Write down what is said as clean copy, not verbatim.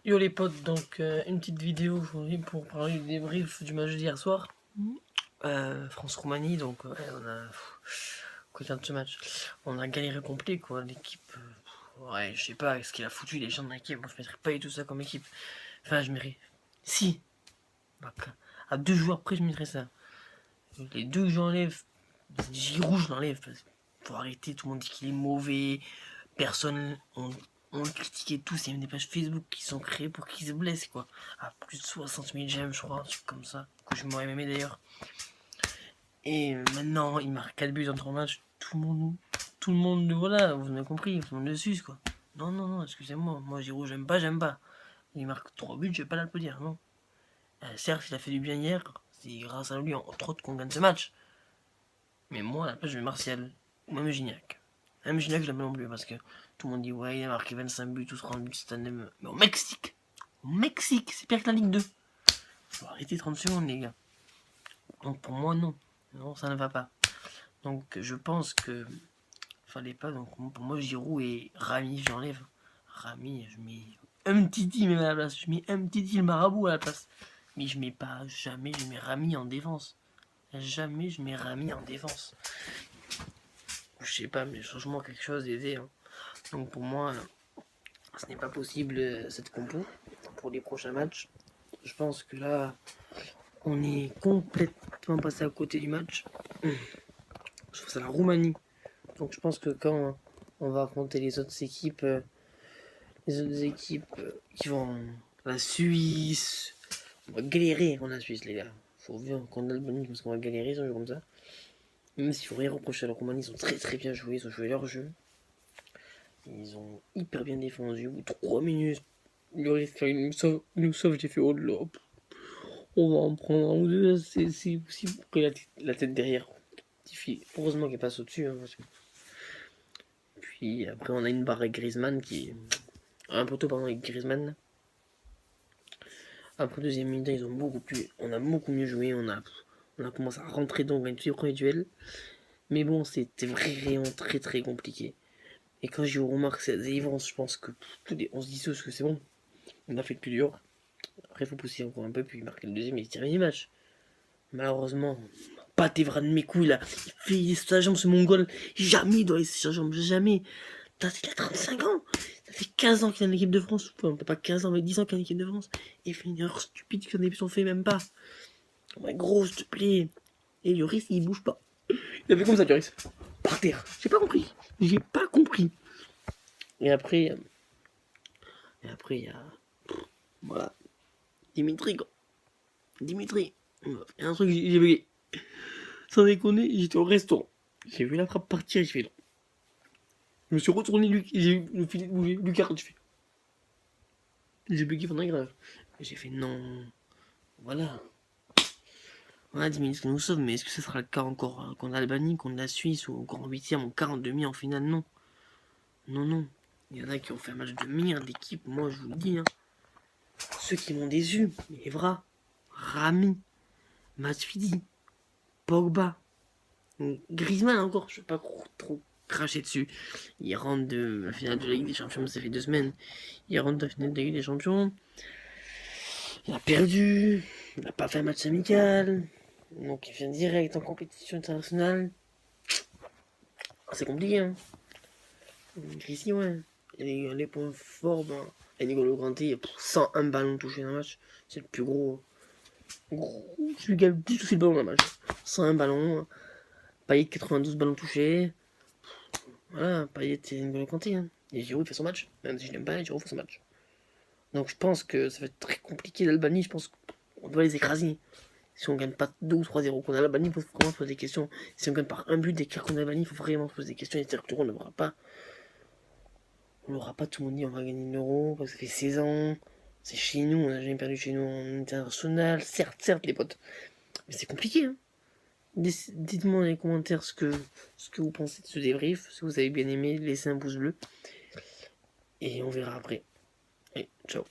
Yo les potes, donc une petite vidéo aujourd'hui pour parler du débrief du match d'hier soir. France-Roumanie, donc ouais, on a... Côté de ce match, on a galéré complet quoi, l'équipe... ouais, je sais pas ce qu'il a foutu les gens de l'équipe, moi je mettrais pas du tout ça comme équipe. Enfin, je mettrais... Si bah, à 2 joueurs près, je mettrais ça. Les deux que j'enlève, Giroud je l'enlève, faut arrêter, tout le monde dit qu'il est mauvais, personne... On le critiquait tous, il y a même des pages Facebook qui sont créées pour qu'il se blesse, quoi. À plus de 60 000 j'aime, je crois, un truc comme ça, que je m'aurais aimé d'ailleurs. Et maintenant, il marque 4 buts en 3 matchs, tout le monde, voilà, vous avez compris, tout le monde le suce, quoi. Non, excusez-moi, moi Giroud, j'aime pas. Il marque 3 buts, je vais pas l'applaudir, non. Certes, il a fait du bien hier, c'est grâce à lui, entre autres, qu'on gagne ce match. Mais moi, à la place, je mets Martial, ou même Gignac. Même Gignac, je l'aime non plus, parce que tout le monde dit, ouais, il a marqué 25 buts ou 30 buts cette année. Mais au Mexique, c'est pire que la Ligue 2. Faut arrêter 30 secondes, les gars. Donc pour moi, non. Non, ça ne va pas. Donc je pense que fallait pas. Donc pour moi, Giroud et Rami, j'enlève. Rami, je mets un Titi même à la place. Je mets un Titi le marabout à la place. Mais je mets pas, jamais je mets Rami en défense. Jamais je mets Rami en défense. Je sais pas, mais change-moi quelque chose d'aider. Hein. Donc pour moi, ce n'est pas possible cette compo pour les prochains matchs. Je pense que là, on est complètement passé à côté du match. Face à la Roumanie. Donc je pense que quand on va affronter les autres équipes, qui vont la Suisse, on va galérer contre la Suisse, les gars. Faut voir contre l'Albanie parce qu'on va galérer, ils ont joué comme ça. Même s'il faut rien reprocher à la Roumanie, ils ont très bien joué, ils ont joué leur jeu. Ils ont hyper bien défendu. Au bout de 3 minutes, le risque, il nous sauve, j'ai fait oh là. On va en prendre un ou deux, c'est possible pour que la tête derrière. Heureusement qu'elle passe au-dessus. Hein, parce que... Puis après, on a une barre avec Griezmann qui est. Un poteau, pardon, avec Griezmann. Après, deuxième minute, on a beaucoup mieux joué. On a commencé à rentrer dans les premiers duels. Mais bon, c'était vraiment très compliqué. Et quand j'ai remarqué cette délivrance, je pense que on se dit tous que c'est bon. On a fait le plus dur. Après, il faut pousser encore un peu, puis marquer le deuxième et terminer le match. Malheureusement, pas Evra de mes couilles là. Il fait sa jambe, ce mongol. Jamais il doit laisser sa jambe, jamais. Il a 35 ans. Ça fait 15 ans qu'il est dans l'équipe de France. Enfin, pas 15 ans, mais 10 ans qu'il est dans l'équipe de France. Et il fait une erreur stupide que les sont fait même pas. Ouais, gros, s'il te plaît. Et Lloris, il bouge pas. Il a fait comme ça, Lloris. Par terre. J'ai pas compris. Et après, il y a. Voilà. Dimitri, quoi. Dimitri. Il y a un truc, j'ai bugué. Sans déconner, j'étais au restaurant. J'ai vu la frappe partir et j'ai fait non. Je me suis retourné, j'ai eu le filet de bouger, Lucas, j'ai fait. J'ai bugué pendant grave. J'ai fait non. Voilà. Voilà 10 minutes qui nous sauve, mais est-ce que ce sera le cas encore contre l'Albanie, contre la Suisse, ou encore en 8ème, en quart, en demi, en finale? Non. Non. Il y en a qui ont fait un match de merde d'équipe, moi je vous le dis. Hein. Ceux qui m'ont déçu, Evra, Rami, Matuidi, Pogba, Griezmann encore, je ne vais pas trop cracher dessus. Il rentre de la finale de la Ligue des Champions, ça fait 2 semaines. Il rentre de la finale de la Ligue des Champions. Il a perdu. Il n'a pas fait un match amical. Donc il vient direct en compétition internationale. C'est compliqué, hein. Ici, ouais. Et les points forts, ben, N'Golo Kanté, il y a 101 ballons touchés dans le match. C'est le plus gros. Celui qui a le plus touché le ballon dans le match. 101 ballons. Payet 92 ballons touchés. Voilà, Payet et N'Golo Kanté. Hein. Et Giroud fait son match. Même si je l'aime pas, Giroud fait son match. Donc je pense que ça va être très compliqué l'Albanie. Je pense qu'on doit les écraser. Si on gagne pas 2 ou 3-0 contre l'Albanie, il faut vraiment se poser des questions. Si on gagne par un but d'écart contre l'Albanie, il faut vraiment se poser des questions. Et c'est-à-dire que on n'aura pas. On n'aura pas tout le monde dit on va gagner l'euro parce que ça fait 16 ans. C'est chez nous, on n'a jamais perdu chez nous en international. Certes, les potes. Mais c'est compliqué, hein. Dites-moi dans les commentaires ce que vous pensez de ce débrief. Si vous avez bien aimé, laissez un pouce bleu. Et on verra après. Allez, ciao.